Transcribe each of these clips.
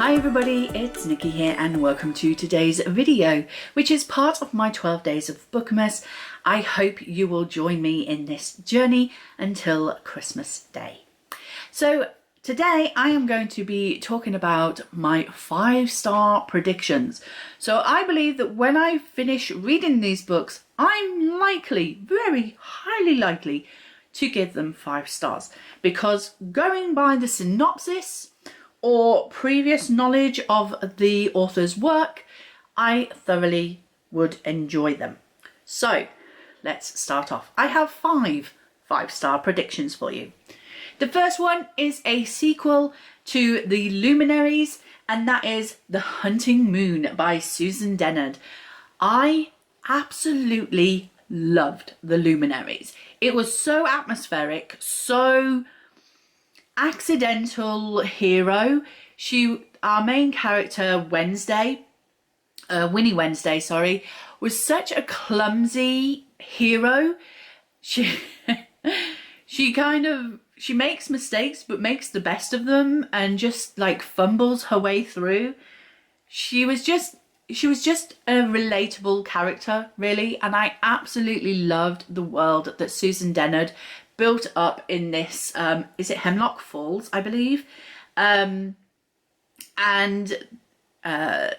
Hi everybody, it's Nikki here and welcome to today's video, which is part of my 12 days of Bookmas. I hope you will join me in this journey until Christmas Day. So today I am going to be talking about my 5-star predictions. So I believe that when I finish reading these books, I'm likely, very highly likely, to give them 5 stars. Because going by the synopsis or previous knowledge of the author's work, I thoroughly would enjoy them. So let's start off. I have 5 5-star predictions for you. The first one is a sequel to The Luminaries, and that is The Hunting Moon by Susan Dennard. I absolutely loved The Luminaries. It was so atmospheric, so accidental hero. Our main character, Winnie Wednesday, was such a clumsy hero. She makes mistakes but makes the best of them and just like fumbles her way through. She was just a relatable character, really, and I absolutely loved the world that Susan Dennard built up in this, is it Hemlock Falls, I believe?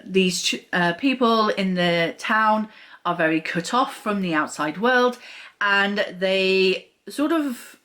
These people in the town are very cut off from the outside world, and they sort of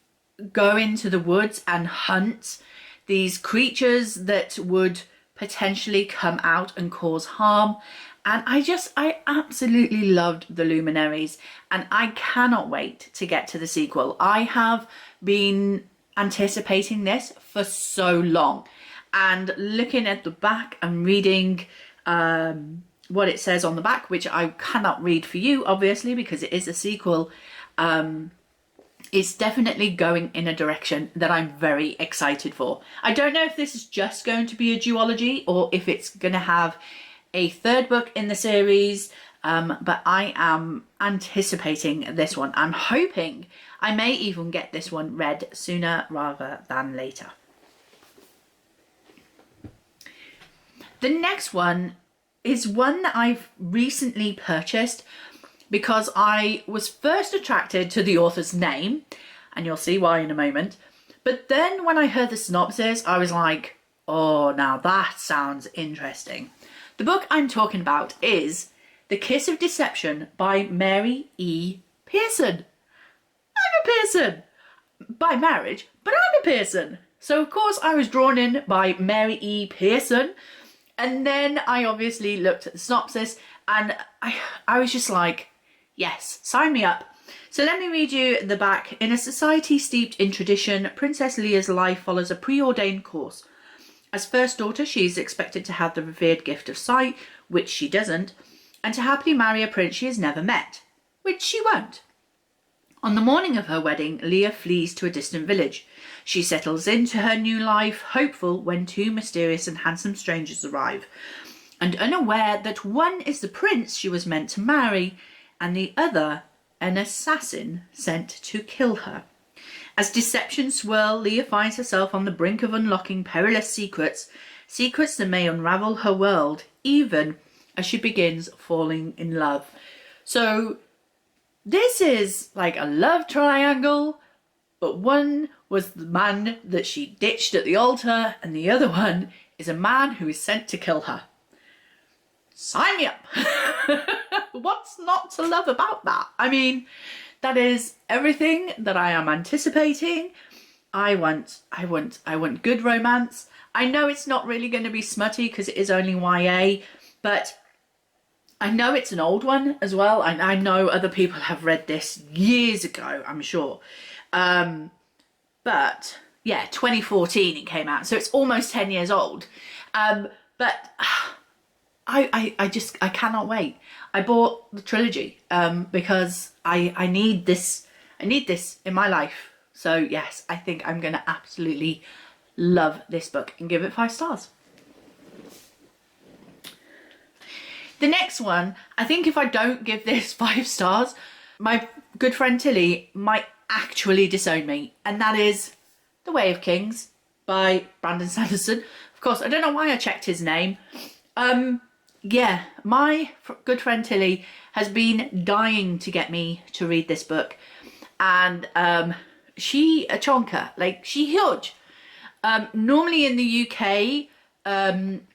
go into the woods and hunt these creatures that would potentially come out and cause harm. And I absolutely loved The Luminaries, and I cannot wait to get to the sequel. I have been anticipating this for so long, and looking at the back and reading what it says on the back, which I cannot read for you, obviously, because it is a sequel, it's definitely going in a direction that I'm very excited for. I don't know if this is just going to be a duology or if it's going to have a 3rd book in the series, but I am anticipating this one. I'm hoping I may even get this one read sooner rather than later. The next one is one that I've recently purchased because I was first attracted to the author's name, and you'll see why in a moment. But then when I heard the synopsis, I was like, oh, now that sounds interesting. The book I'm talking about is The Kiss of Deception by Mary E. Pearson. I'm a Pearson by marriage, but I'm a Pearson. So of course I was drawn in by Mary E. Pearson, and then I obviously looked at the synopsis and I was just like, yes, sign me up. So let me read you the back. In a society steeped in tradition, Princess Leah's life follows a preordained course. As first daughter, she is expected to have the revered gift of sight, which she doesn't, and to happily marry a prince she has never met, which she won't. On the morning of her wedding, Leah flees to a distant village. She settles into her new life, hopeful, when 2 mysterious and handsome strangers arrive, and unaware that one is the prince she was meant to marry, and the other an assassin sent to kill her. As deceptions swirl, Leah finds herself on the brink of unlocking perilous secrets that may unravel her world, even as she begins falling in love. So this is like a love triangle, but one was the man that she ditched at the altar, and the other one is a man who is sent to kill her. Sign me up! What's not to love about that? I mean, that is everything that I am anticipating. I want good romance. I know it's not really going to be smutty because it is only YA, but I know it's an old one as well. I know other people have read this years ago, I'm sure. But yeah, 2014 it came out, so it's almost 10 years old. But I cannot wait. I bought the trilogy because I need this in my life. So yes, I think I'm gonna absolutely love this book and give it 5 stars. The next one, I think if I don't give this 5 stars, my good friend Tilly might actually disown me, and that is The Way of Kings by Brandon Sanderson. Of course, I don't know why I checked his name. Yeah, my good friend Tilly has been dying to get me to read this book. And she a chonker, like she huge. Normally in the UK,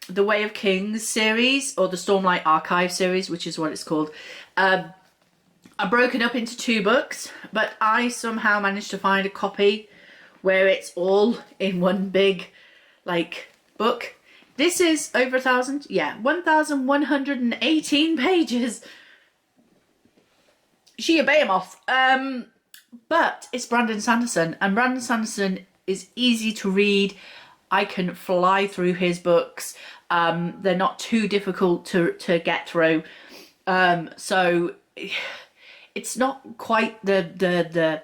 the Way of Kings series, or the Stormlight Archive series, which is what it's called, are broken up into 2 books, but I somehow managed to find a copy where it's all in one big, like, book. This is over 1,000, yeah, 1,118 pages. She a behemoth. But it's Brandon Sanderson, and Brandon Sanderson is easy to read. I can fly through his books. They're not too difficult to get through. So it's not quite the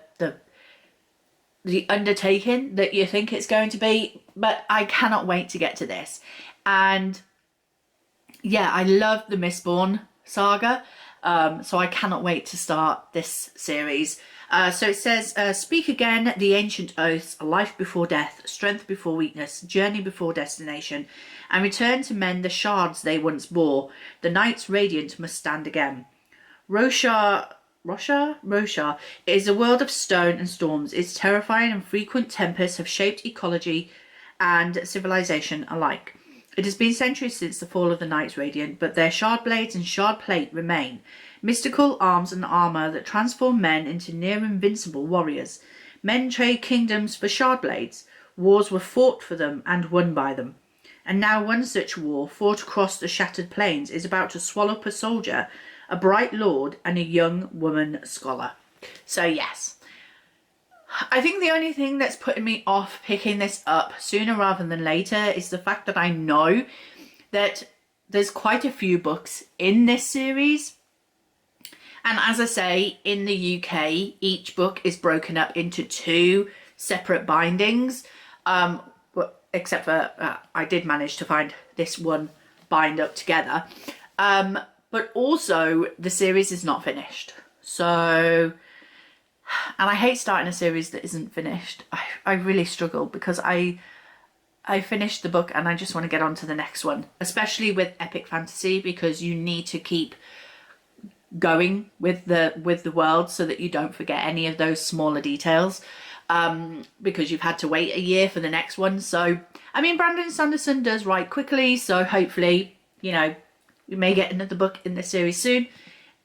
undertaking that you think it's going to be, but I cannot wait to get to this. And yeah, I love the Mistborn saga, so I cannot wait to start this series. So it says, speak again the ancient oaths, life before death, strength before weakness, journey before destination, and return to mend the shards they once bore. The nights radiant must stand again. Roshar is a world of stone and storms. Its terrifying and frequent tempests have shaped ecology and civilization alike. It has been centuries since the fall of the Knights Radiant, but their shard blades and shard plate remain. Mystical arms and armour that transform men into near-invincible warriors. Men trade kingdoms for shard blades. Wars were fought for them and won by them. And now one such war, fought across the shattered plains, is about to swallow up a soldier, a bright lord, and a young woman scholar. So yes, I think the only thing that's putting me off picking this up sooner rather than later is the fact that I know that there's quite a few books in this series. And as I say, in the UK, each book is broken up into 2 separate bindings. Except for I did manage to find this one bind up together. But also the series is not finished. So, and I hate starting a series that isn't finished. I really struggle because I finished the book and I just want to get on to the next one, especially with epic fantasy, because you need to keep going with the world so that you don't forget any of those smaller details, because you've had to wait a year for the next one. So I mean, Brandon Sanderson does write quickly, so hopefully, you know, we may get another book in this series soon,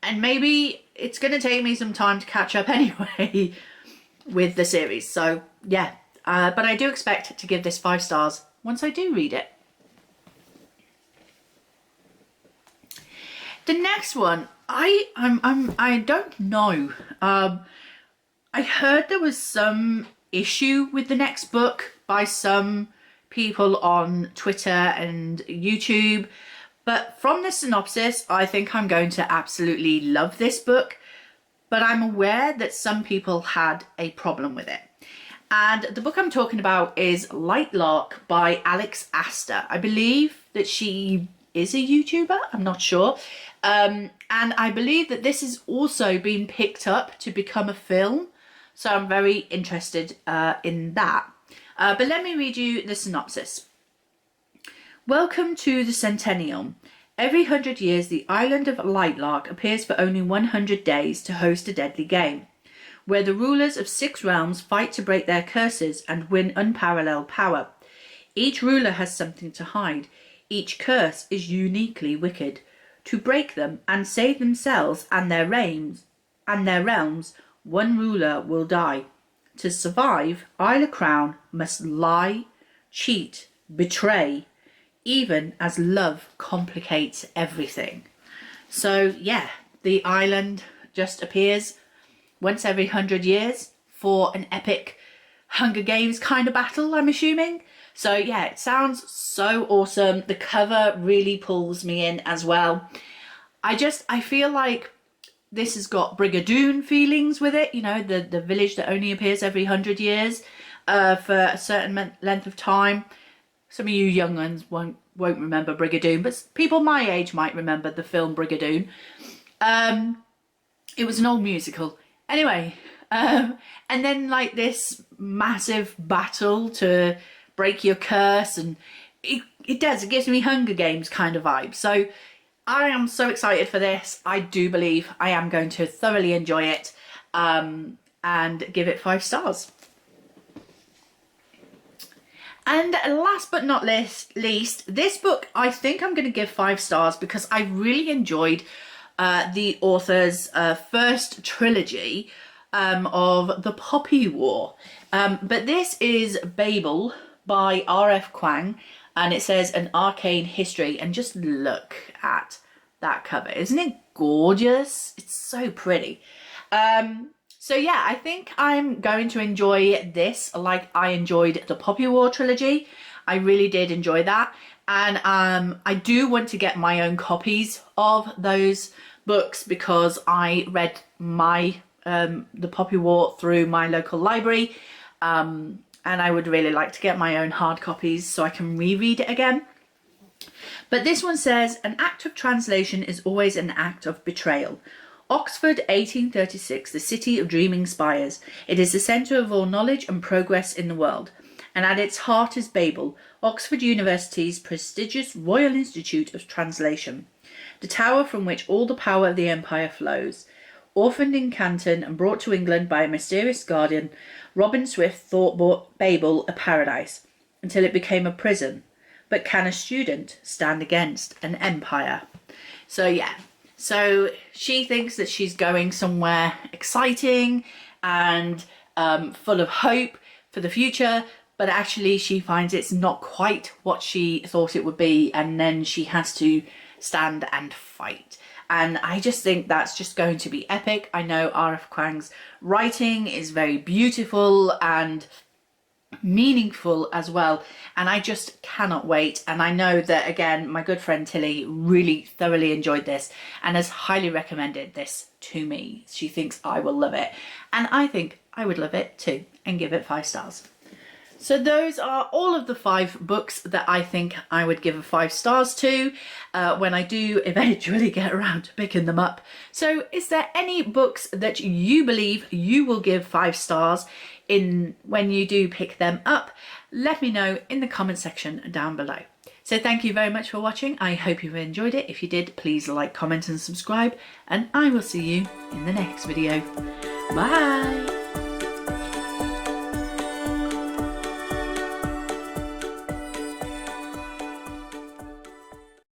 and maybe it's going to take me some time to catch up anyway with the series. So yeah, but I do expect to give this 5 stars once I do read it. The next one, I don't know. I heard there was some issue with the next book by some people on Twitter and YouTube, but from the synopsis, I think I'm going to absolutely love this book, but I'm aware that some people had a problem with it. And the book I'm talking about is Lightlock by Alex Astor. I believe that she is a YouTuber, I'm not sure. And I believe that this has also been picked up to become a film, so I'm very interested in that. But let me read you the synopsis. Welcome to the Centennial. Every 100 years, the island of Lightlock appears for only 100 days to host a deadly game, where the rulers of 6 realms fight to break their curses and win unparalleled power. Each ruler has something to hide. Each curse is uniquely wicked. To break them and save themselves and their realms, one ruler will die. To survive, Isla Crown must lie, cheat, betray, even as love complicates everything. So yeah, the island just appears once every 100 years for an epic Hunger Games kind of battle, I'm assuming. So yeah, it sounds so awesome. The cover really pulls me in as well. I feel like this has got Brigadoon feelings with it, you know, the village that only appears every 100 years for a certain length of time. Some of you young ones won't remember Brigadoon, but people my age might remember the film Brigadoon. It was an old musical. Anyway, and then like this massive battle to break your curse, and it does. It gives me Hunger Games kind of vibe. So I am so excited for this. I do believe I am going to thoroughly enjoy it and give it 5 stars. And last but not least, this book I think I'm going to give 5 stars because I really enjoyed the author's first trilogy of The Poppy War. But this is Babel by R.F. Kuang, and it says An Arcane History, and just look at that cover. Isn't it gorgeous? It's so pretty. So yeah, I think I'm going to enjoy this like I enjoyed the Poppy War trilogy. I really did enjoy that. And I do want to get my own copies of those books because I read my the Poppy War through my local library. And I would really like to get my own hard copies so I can reread it again. But this one says, an act of translation is always an act of betrayal. Oxford, 1836, the city of dreaming spires. It is the centre of all knowledge and progress in the world. And at its heart is Babel, Oxford University's prestigious Royal Institute of Translation, the tower from which all the power of the empire flows. Orphaned in Canton and brought to England by a mysterious guardian, Robin Swift thought Babel a paradise, until it became a prison. But can a student stand against an empire? So yeah, so she thinks that she's going somewhere exciting and full of hope for the future, but actually she finds it's not quite what she thought it would be, and then she has to stand and fight. And I just think that's just going to be epic. I know R.F. Kuang's writing is very beautiful and meaningful as well, and I just cannot wait. And I know that, again, my good friend Tilly really thoroughly enjoyed this and has highly recommended this to me. She thinks I will love it, and I think I would love it too, and give it 5 stars. So those are all of the 5 books that I think I would give 5 stars to when I do eventually get around to picking them up. So is there any books that you believe you will give 5 stars in when you do pick them up? Let me know in the comment section down below. So thank you very much for watching. I hope you enjoyed it. If you did, please like, comment and subscribe, and I will see you in the next video. Bye!